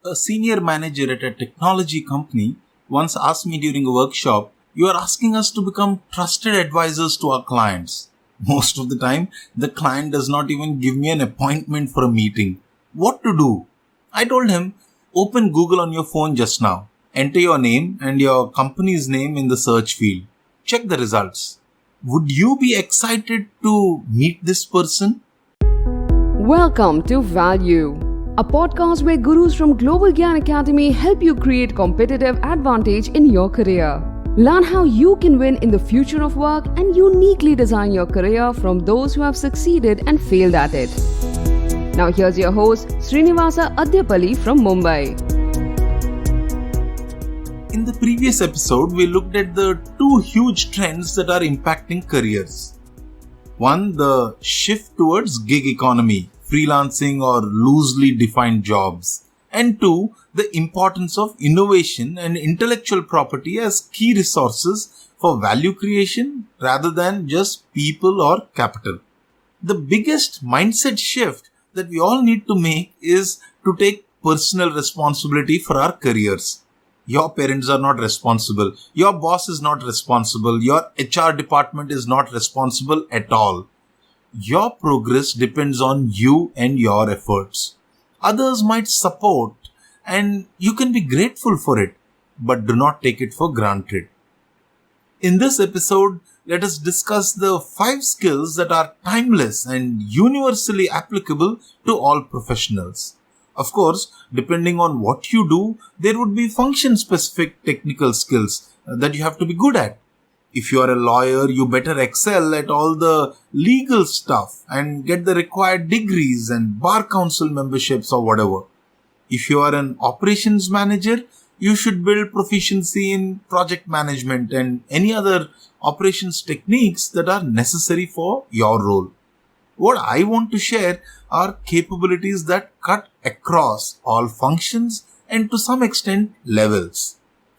A senior manager at a technology company once asked me during a workshop, "You are asking us to become trusted advisors to our clients." Most of the time, the client does not even give me an appointment for a meeting. What to do? I told him, "Open Google on your phone just now. Enter your name and your company's name in the search field. Check the results. Would you be excited to meet this person?" Welcome to VALYOU, a podcast where gurus from Global Gyan Academy help you create competitive advantage in your career. Learn how you can win in the future of work and uniquely design your career from those who have succeeded and failed at it. Now here's your host, Srinivasa Adyapalli from Mumbai. In the previous episode, we looked at the two huge trends that are impacting careers. One, the shift towards gig economy, freelancing or loosely defined jobs. And two, the importance of innovation and intellectual property as key resources for value creation rather than just people or capital. The biggest mindset shift that we all need to make is to take personal responsibility for our careers. Your parents are not responsible. Your boss is not responsible. Your HR department is not responsible at all. Your progress depends on you and your efforts. Others might support and you can be grateful for it, but do not take it for granted. In this episode, let us discuss the 5 skills that are timeless and universally applicable to all professionals. Of course, depending on what you do, there would be function-specific technical skills that you have to be good at. If you are a lawyer, you better excel at all the legal stuff and get the required degrees and bar council memberships or whatever. If you are an operations manager, you should build proficiency in project management and any other operations techniques that are necessary for your role. What I want to share are capabilities that cut across all functions and to some extent levels.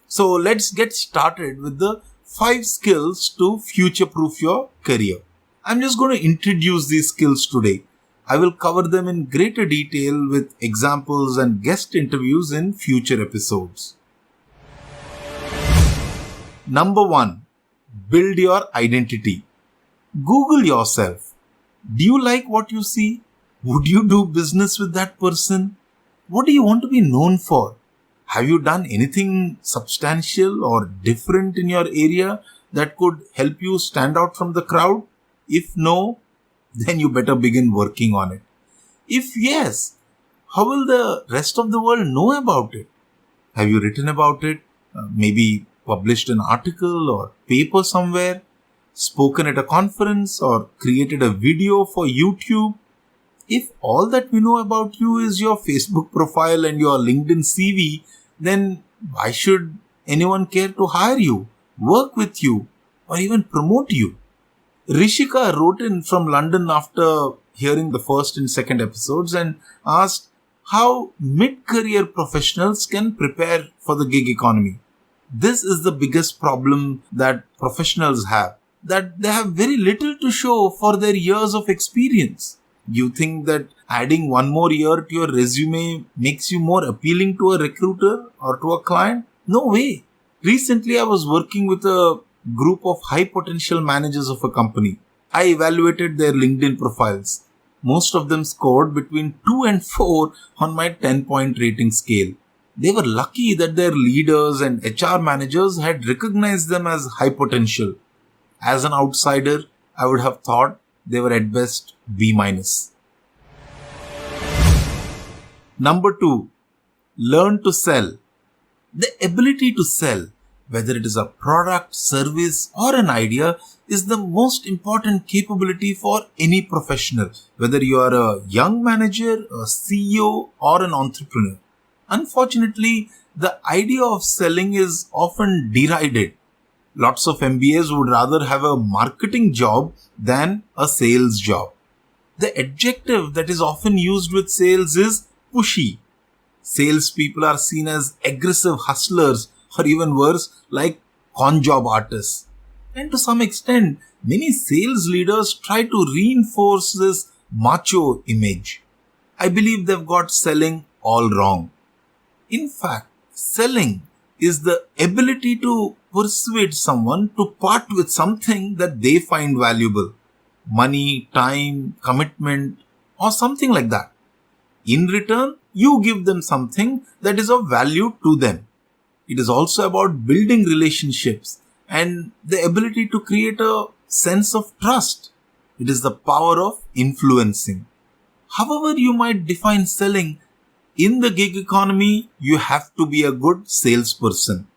So let's get started with the 5 skills to future-proof your career. I'm just going to introduce these skills today. I will cover them in greater detail with examples and guest interviews in future episodes. Number 1. Build your identity. Google yourself. Do you like what you see? Would you do business with that person? What do you want to be known for? Have you done anything substantial or different in your area that could help you stand out from the crowd? If no, then you better begin working on it. If yes, how will the rest of the world know about it? Have you written about it? Maybe published an article or paper somewhere? Spoken at a conference or created a video for YouTube? If all that we know about you is your Facebook profile and your LinkedIn CV, then why should anyone care to hire you, work with you, or even promote you? Rishika wrote in from London after hearing the first and second episodes and asked how mid-career professionals can prepare for the gig economy. This is the biggest problem that professionals have, that they have very little to show for their years of experience. You think that adding one more year to your resume makes you more appealing to a recruiter or to a client? No way. Recently, I was working with a group of high potential managers of a company. I evaluated their LinkedIn profiles. Most of them scored between 2 and 4 on my 10-point rating scale. They were lucky that their leaders and HR managers had recognized them as high potential. As an outsider, I would have thought they were at best B-. Number 2, learn to sell. The ability to sell, whether it is a product, service, or an idea, is the most important capability for any professional, whether you are a young manager, a CEO, or an entrepreneur. Unfortunately, the idea of selling is often derided. Lots of MBAs would rather have a marketing job than a sales job. The adjective that is often used with sales is pushy. Salespeople are seen as aggressive hustlers or even worse, like con job artists. And to some extent, many sales leaders try to reinforce this macho image. I believe they've got selling all wrong. In fact, selling is the ability to persuade someone to part with something that they find valuable. Money, time, commitment, or something like that. In return, you give them something that is of value to them. It is also about building relationships and the ability to create a sense of trust. It is the power of influencing. However, you might define selling, in the gig economy, you have to be a good salesperson.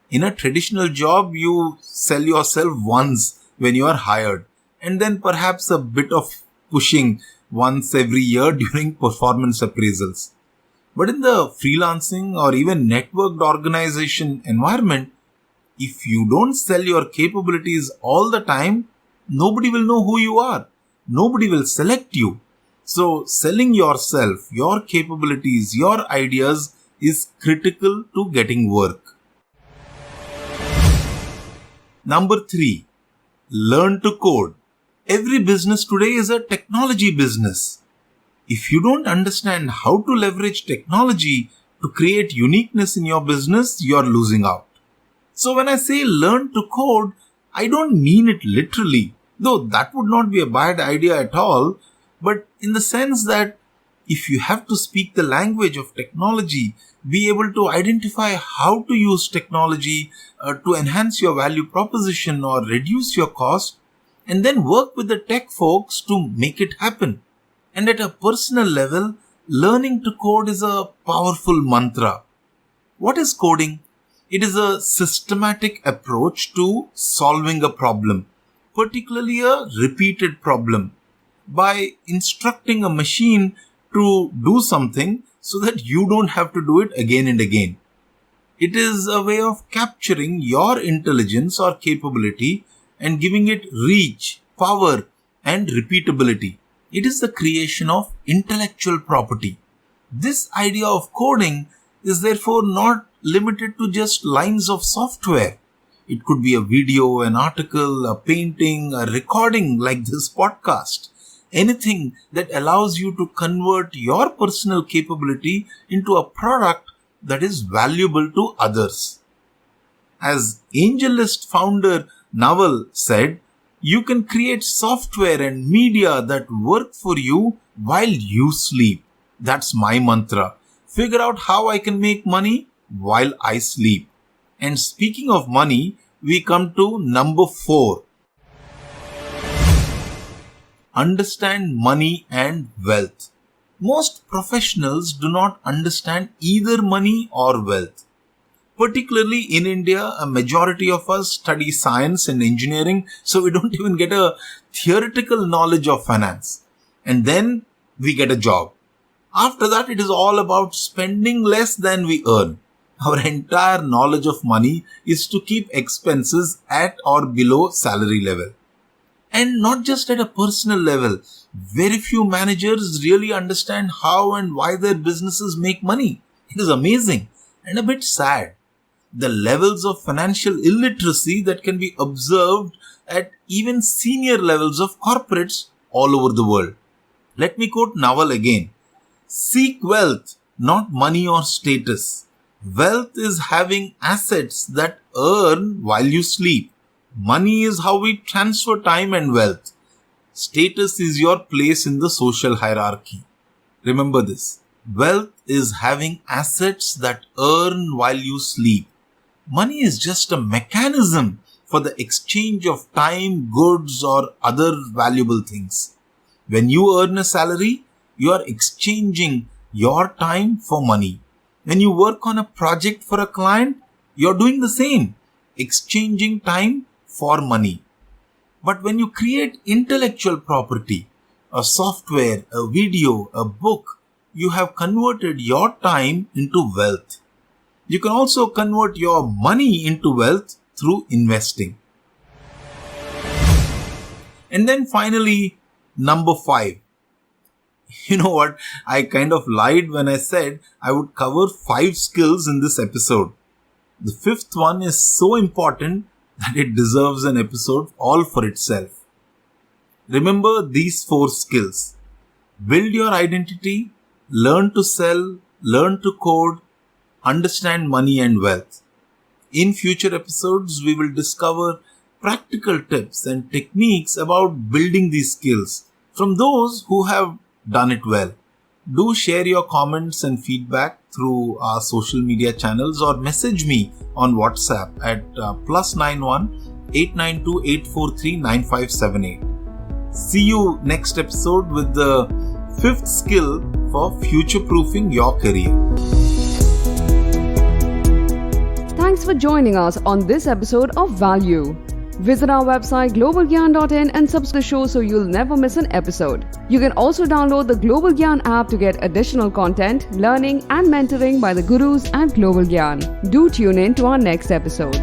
In a traditional job, you sell yourself once when you are hired, and then perhaps a bit of pushing once every year during performance appraisals. But in the freelancing or even networked organization environment, if you don't sell your capabilities all the time, nobody will know who you are. Nobody will select you. So, selling yourself, your capabilities, your ideas is critical to getting work. Number 3. Learn to code. Every business today is a technology business. If you don't understand how to leverage technology to create uniqueness in your business, you are losing out. So when I say learn to code, I don't mean it literally, though that would not be a bad idea at all, but in the sense that if you have to speak the language of technology, be able to identify how to use technology to enhance your value proposition or reduce your cost, and then work with the tech folks to make it happen. And at a personal level, learning to code is a powerful mantra. What is coding? It is a systematic approach to solving a problem, particularly a repeated problem, by instructing a machine to do something so that you don't have to do it again and again. It is a way of capturing your intelligence or capability and giving it reach, power, and repeatability. It is the creation of intellectual property. This idea of coding is therefore not limited to just lines of software. It could be a video, an article, a painting, a recording like this podcast. Anything that allows you to convert your personal capability into a product that is valuable to others. As AngelList founder Naval said, you can create software and media that work for you while you sleep. That's my mantra. Figure out how I can make money while I sleep. And speaking of money, we come to number 4. Understand money and wealth. Most professionals do not understand either money or wealth. Particularly in India, a majority of us study science and engineering, so we don't even get a theoretical knowledge of finance. And then we get a job. After that, it is all about spending less than we earn. Our entire knowledge of money is to keep expenses at or below salary level. And not just at a personal level. Very few managers really understand how and why their businesses make money. It is amazing and a bit sad. The levels of financial illiteracy that can be observed at even senior levels of corporates all over the world. Let me quote Naval again. Seek wealth, not money or status. Wealth is having assets that earn while you sleep. Money is how we transfer time and wealth. Status is your place in the social hierarchy. Remember this. Wealth is having assets that earn while you sleep. Money is just a mechanism for the exchange of time, goods, or other valuable things. When you earn a salary, you are exchanging your time for money. When you work on a project for a client, you are doing the same, exchanging time for money. But when you create intellectual property, a software, a video, a book, you have converted your time into wealth. You can also convert your money into wealth through investing. And then finally, number 5. You know what? I kind of lied when I said I would cover 5 skills in this episode. The 5th one is so important that it deserves an episode all for itself. Remember these 4 skills. Build your identity, learn to sell, learn to code, understand money and wealth. In future episodes, we will discover practical tips and techniques about building these skills from those who have done it well. Do share your comments and feedback through our social media channels or message me on WhatsApp at +91 892 843 9578. See you next episode with the 5th skill for future-proofing your career. Thanks for joining us on this episode of Value. Visit our website globalgyan.in and subscribe to the show so you'll never miss an episode. You can also download the Global Gyan app to get additional content, learning and mentoring by the gurus at Global Gyan. Do tune in to our next episode.